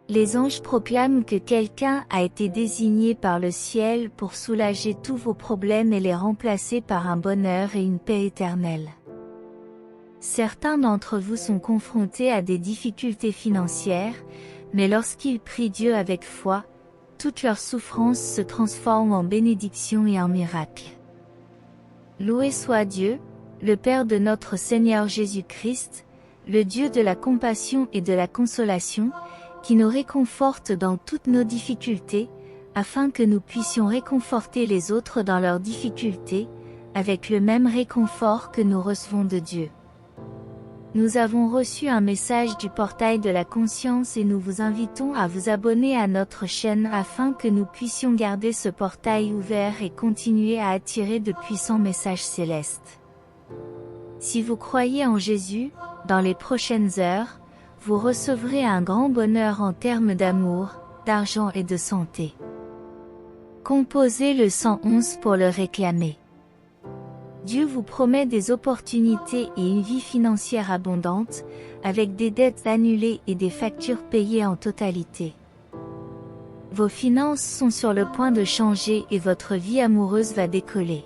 Les anges proclament que quelqu'un a été désigné par le ciel pour soulager tous vos problèmes et les remplacer par un bonheur et une paix éternelle. Certains d'entre vous sont confrontés à des difficultés financières, mais lorsqu'ils prient Dieu avec foi, toutes leurs souffrances se transforment en bénédiction et en miracle. Loué soit Dieu, le Père de notre Seigneur Jésus-Christ, le Dieu de la compassion et de la consolation, qui nous réconforte dans toutes nos difficultés, afin que nous puissions réconforter les autres dans leurs difficultés, avec le même réconfort que nous recevons de Dieu. Nous avons reçu un message du portail de la conscience et nous vous invitons à vous abonner à notre chaîne afin que nous puissions garder ce portail ouvert et continuer à attirer de puissants messages célestes. Si vous croyez en Jésus, dans les prochaines heures, vous recevrez un grand bonheur en termes d'amour, d'argent et de santé. Composez le 111 pour le réclamer. Dieu vous promet des opportunités et une vie financière abondante, avec des dettes annulées et des factures payées en totalité. Vos finances sont sur le point de changer et votre vie amoureuse va décoller.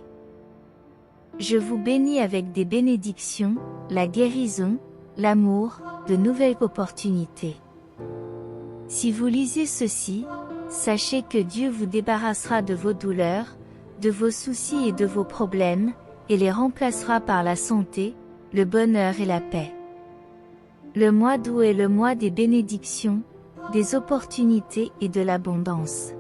Je vous bénis avec des bénédictions, la guérison, l'amour, de nouvelles opportunités. Si vous lisez ceci, sachez que Dieu vous débarrassera de vos douleurs, de vos soucis et de vos problèmes, et les remplacera par la santé, le bonheur et la paix. Le mois d'août est le mois des bénédictions, des opportunités et de l'abondance.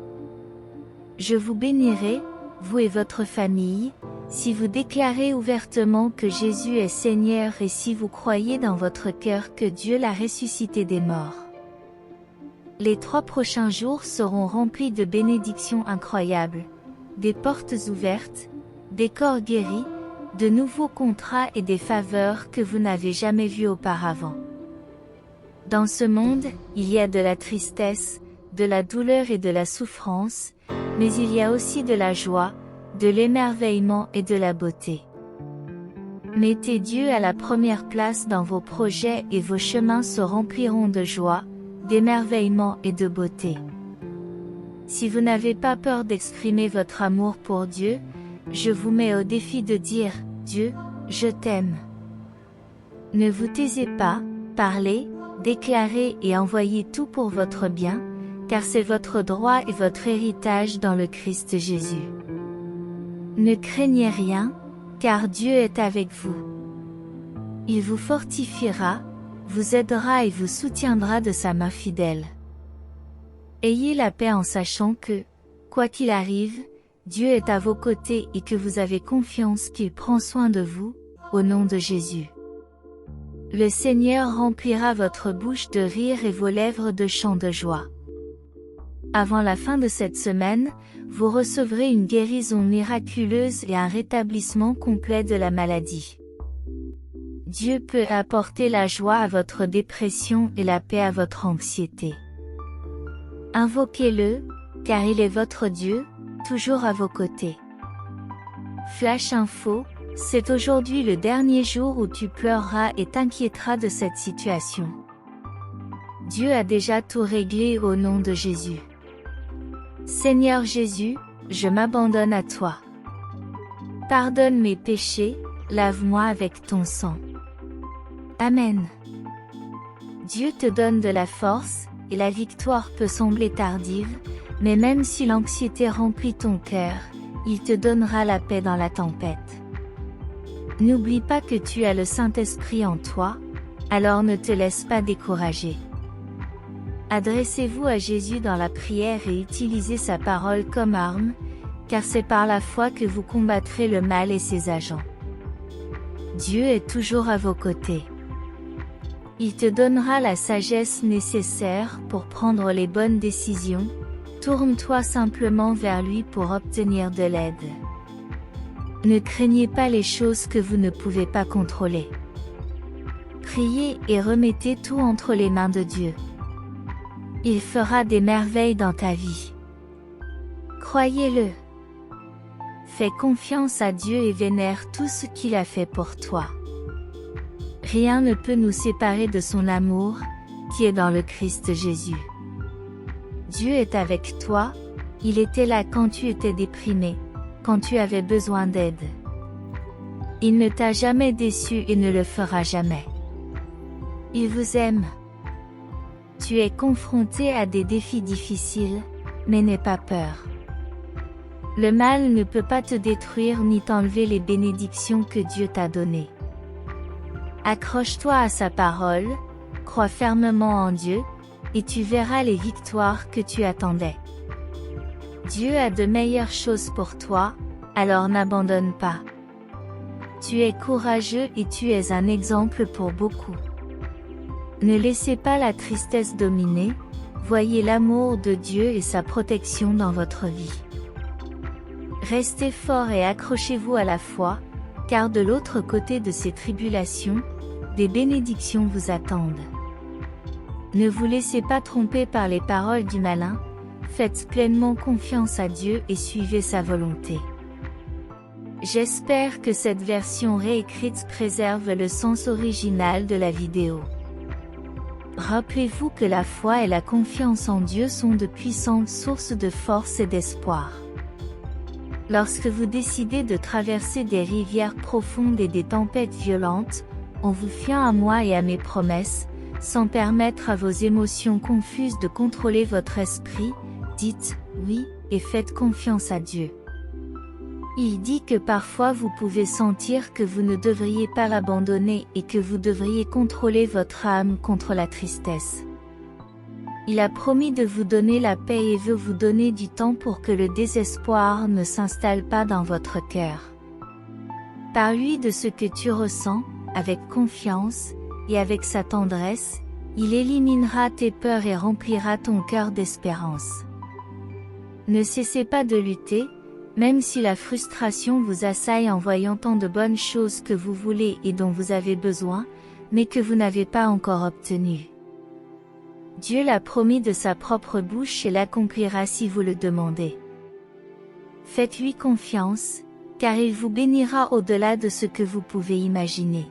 Je vous bénirai, vous et votre famille, si vous déclarez ouvertement que Jésus est Seigneur et si vous croyez dans votre cœur que Dieu l'a ressuscité des morts. Les 3 prochains jours seront remplis de bénédictions incroyables, des portes ouvertes, des corps guéris, de nouveaux contrats et des faveurs que vous n'avez jamais vues auparavant. Dans ce monde, il y a de la tristesse, de la douleur et de la souffrance, mais il y a aussi de la joie, de l'émerveillement et de la beauté. Mettez Dieu à la première place dans vos projets et vos chemins se rempliront de joie, d'émerveillement et de beauté. Si vous n'avez pas peur d'exprimer votre amour pour Dieu, je vous mets au défi de dire « Dieu, je t'aime ». Ne vous taisez pas, parlez, déclarez et envoyez tout pour votre bien, car c'est votre droit et votre héritage dans le Christ Jésus. Ne craignez rien, car Dieu est avec vous. Il vous fortifiera, vous aidera et vous soutiendra de sa main fidèle. Ayez la paix en sachant que, quoi qu'il arrive, Dieu est à vos côtés et que vous avez confiance qu'il prend soin de vous, au nom de Jésus. Le Seigneur remplira votre bouche de rire et vos lèvres de chants de joie. Avant la fin de cette semaine, vous recevrez une guérison miraculeuse et un rétablissement complet de la maladie. Dieu peut apporter la joie à votre dépression et la paix à votre anxiété. Invoquez-le, car il est votre Dieu, toujours à vos côtés. Flash Info, c'est aujourd'hui le dernier jour où tu pleureras et t'inquiéteras de cette situation. Dieu a déjà tout réglé au nom de Jésus. Seigneur Jésus, je m'abandonne à toi. Pardonne mes péchés, lave-moi avec ton sang. Amen. Dieu te donne de la force, et la victoire peut sembler tardive, mais même si l'anxiété remplit ton cœur, il te donnera la paix dans la tempête. N'oublie pas que tu as le Saint-Esprit en toi, alors ne te laisse pas décourager. Adressez-vous à Jésus dans la prière et utilisez sa parole comme arme, car c'est par la foi que vous combattrez le mal et ses agents. Dieu est toujours à vos côtés. Il te donnera la sagesse nécessaire pour prendre les bonnes décisions. Tourne-toi simplement vers lui pour obtenir de l'aide. Ne craignez pas les choses que vous ne pouvez pas contrôler. Priez et remettez tout entre les mains de Dieu. Il fera des merveilles dans ta vie. Croyez-le. Fais confiance à Dieu et vénère tout ce qu'il a fait pour toi. Rien ne peut nous séparer de son amour, qui est dans le Christ Jésus. Dieu est avec toi, il était là quand tu étais déprimé, quand tu avais besoin d'aide. Il ne t'a jamais déçu et ne le fera jamais. Il vous aime. Tu es confronté à des défis difficiles, mais n'aie pas peur. Le mal ne peut pas te détruire ni t'enlever les bénédictions que Dieu t'a données. Accroche-toi à sa parole, crois fermement en Dieu, et tu verras les victoires que tu attendais. Dieu a de meilleures choses pour toi, alors n'abandonne pas. Tu es courageux et tu es un exemple pour beaucoup. Ne laissez pas la tristesse dominer, voyez l'amour de Dieu et sa protection dans votre vie. Restez fort et accrochez-vous à la foi, car de l'autre côté de ces tribulations, des bénédictions vous attendent. Ne vous laissez pas tromper par les paroles du malin, faites pleinement confiance à Dieu et suivez sa volonté. J'espère que cette version réécrite préserve le sens original de la vidéo. Rappelez-vous que la foi et la confiance en Dieu sont de puissantes sources de force et d'espoir. Lorsque vous décidez de traverser des rivières profondes et des tempêtes violentes, en vous fiant à moi et à mes promesses, sans permettre à vos émotions confuses de contrôler votre esprit, dites « oui » et faites confiance à Dieu. Il dit que parfois vous pouvez sentir que vous ne devriez pas l'abandonner et que vous devriez contrôler votre âme contre la tristesse. Il a promis de vous donner la paix et veut vous donner du temps pour que le désespoir ne s'installe pas dans votre cœur. Parle-lui de ce que tu ressens, avec confiance, et avec sa tendresse, il éliminera tes peurs et remplira ton cœur d'espérance. Ne cessez pas de lutter, même si la frustration vous assaille en voyant tant de bonnes choses que vous voulez et dont vous avez besoin, mais que vous n'avez pas encore obtenues. Dieu l'a promis de sa propre bouche et l'accomplira si vous le demandez. Faites-lui confiance, car il vous bénira au-delà de ce que vous pouvez imaginer.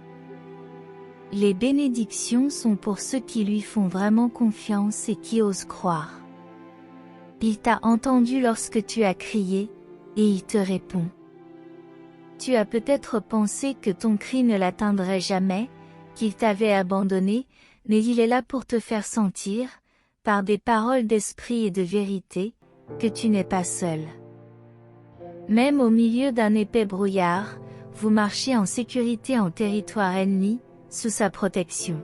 Les bénédictions sont pour ceux qui lui font vraiment confiance et qui osent croire. Il t'a entendu lorsque tu as crié, et il te répond. Tu as peut-être pensé que ton cri ne l'atteindrait jamais, qu'il t'avait abandonné, mais il est là pour te faire sentir, par des paroles d'esprit et de vérité, que tu n'es pas seul. Même au milieu d'un épais brouillard, vous marchez en sécurité en territoire ennemi, sous sa protection.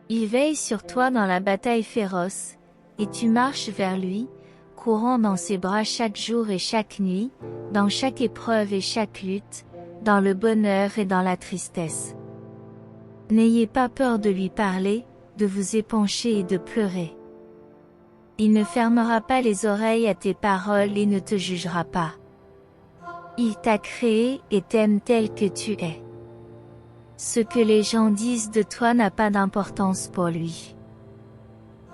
Il veille sur toi dans la bataille féroce, et tu marches vers lui, courant dans ses bras chaque jour et chaque nuit, dans chaque épreuve et chaque lutte, dans le bonheur et dans la tristesse. N'ayez pas peur de lui parler, de vous épancher et de pleurer. Il ne fermera pas les oreilles à tes paroles et ne te jugera pas. Il t'a créé et t'aime tel que tu es. Ce que les gens disent de toi n'a pas d'importance pour lui.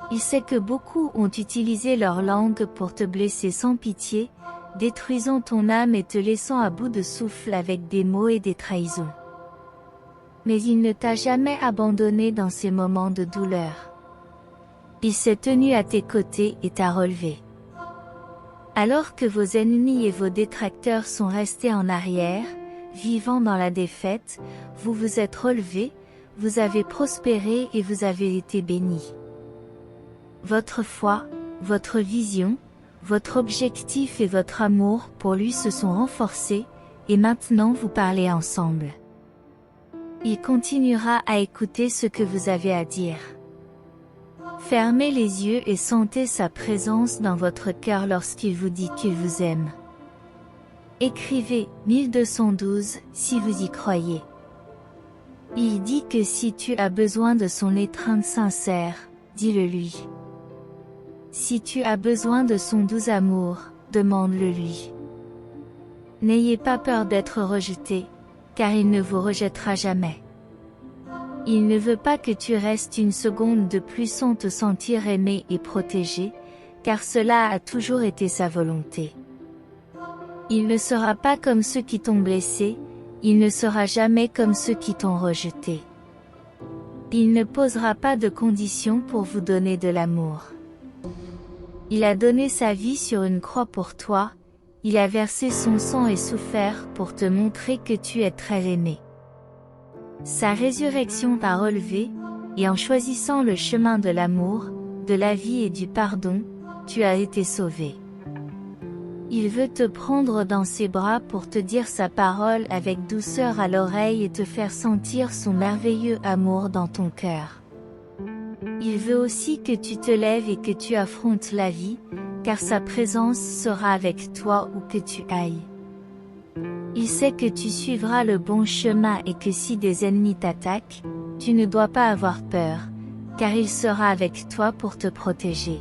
Il sait que beaucoup ont utilisé leur langue pour te blesser sans pitié, détruisant ton âme et te laissant à bout de souffle avec des mots et des trahisons. Mais il ne t'a jamais abandonné dans ces moments de douleur. Il s'est tenu à tes côtés et t'a relevé. Alors que vos ennemis et vos détracteurs sont restés en arrière, vivant dans la défaite, vous vous êtes relevés, vous avez prospéré et vous avez été bénis. Votre foi, votre vision, votre objectif et votre amour pour lui se sont renforcés, et maintenant vous parlez ensemble. Il continuera à écouter ce que vous avez à dire. Fermez les yeux et sentez sa présence dans votre cœur lorsqu'il vous dit qu'il vous aime. Écrivez 1212 si vous y croyez. Il dit que si tu as besoin de son étreinte sincère, dis-le lui. Si tu as besoin de son doux amour, demande-le lui. N'ayez pas peur d'être rejeté, car il ne vous rejettera jamais. Il ne veut pas que tu restes une seconde de plus sans te sentir aimé et protégé, car cela a toujours été sa volonté. Il ne sera pas comme ceux qui t'ont blessé, il ne sera jamais comme ceux qui t'ont rejeté. Il ne posera pas de conditions pour vous donner de l'amour. Il a donné sa vie sur une croix pour toi, il a versé son sang et souffert pour te montrer que tu es très aimé. Sa résurrection t'a relevé, et en choisissant le chemin de l'amour, de la vie et du pardon, tu as été sauvé. Il veut te prendre dans ses bras pour te dire sa parole avec douceur à l'oreille et te faire sentir son merveilleux amour dans ton cœur. Il veut aussi que tu te lèves et que tu affrontes la vie, car sa présence sera avec toi où que tu ailles. Il sait que tu suivras le bon chemin et que si des ennemis t'attaquent, tu ne dois pas avoir peur, car il sera avec toi pour te protéger.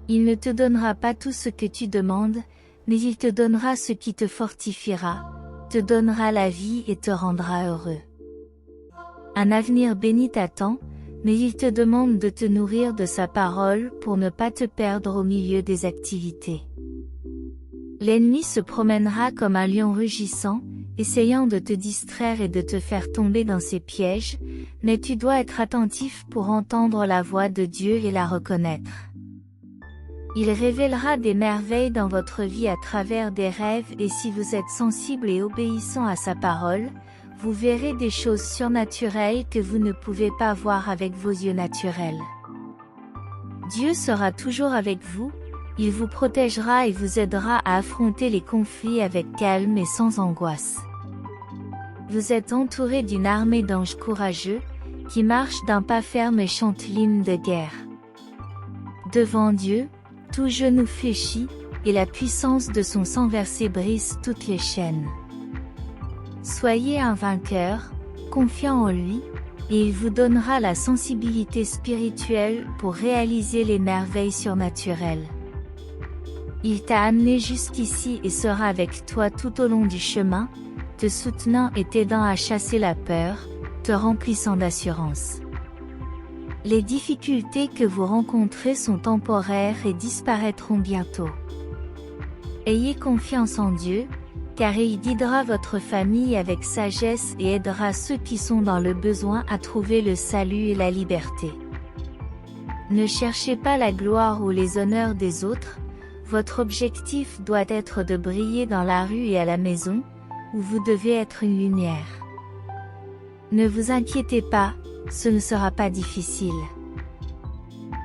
Il ne te donnera pas tout ce que tu demandes, mais il te donnera ce qui te fortifiera, te donnera la vie et te rendra heureux. Un avenir béni t'attend, mais il te demande de te nourrir de sa parole pour ne pas te perdre au milieu des activités. L'ennemi se promènera comme un lion rugissant, essayant de te distraire et de te faire tomber dans ses pièges, mais tu dois être attentif pour entendre la voix de Dieu et la reconnaître. Il révélera des merveilles dans votre vie à travers des rêves et si vous êtes sensible et obéissant à sa parole, vous verrez des choses surnaturelles que vous ne pouvez pas voir avec vos yeux naturels. Dieu sera toujours avec vous, il vous protégera et vous aidera à affronter les conflits avec calme et sans angoisse. Vous êtes entouré d'une armée d'anges courageux, qui marchent d'un pas ferme et chantent l'hymne de guerre. Devant Dieu, tout genou fléchit, et la puissance de son sang versé brise toutes les chaînes. Soyez un vainqueur, confiant en lui, et il vous donnera la sensibilité spirituelle pour réaliser les merveilles surnaturelles. Il t'a amené jusqu'ici et sera avec toi tout au long du chemin, te soutenant et t'aidant à chasser la peur, te remplissant d'assurance. Les difficultés que vous rencontrez sont temporaires et disparaîtront bientôt. Ayez confiance en Dieu, car il guidera votre famille avec sagesse et aidera ceux qui sont dans le besoin à trouver le salut et la liberté. Ne cherchez pas la gloire ou les honneurs des autres, votre objectif doit être de briller dans la rue et à la maison, où vous devez être une lumière. Ne vous inquiétez pas, ce ne sera pas difficile.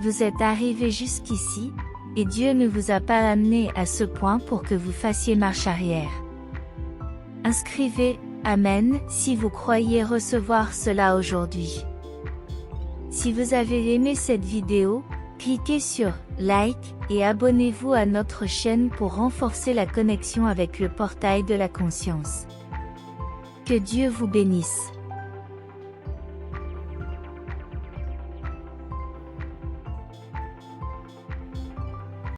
Vous êtes arrivé jusqu'ici, et Dieu ne vous a pas amené à ce point pour que vous fassiez marche arrière. Inscrivez « Amen » si vous croyez recevoir cela aujourd'hui. Si vous avez aimé cette vidéo, cliquez sur « Like » et abonnez-vous à notre chaîne pour renforcer la connexion avec le portail de la conscience. Que Dieu vous bénisse.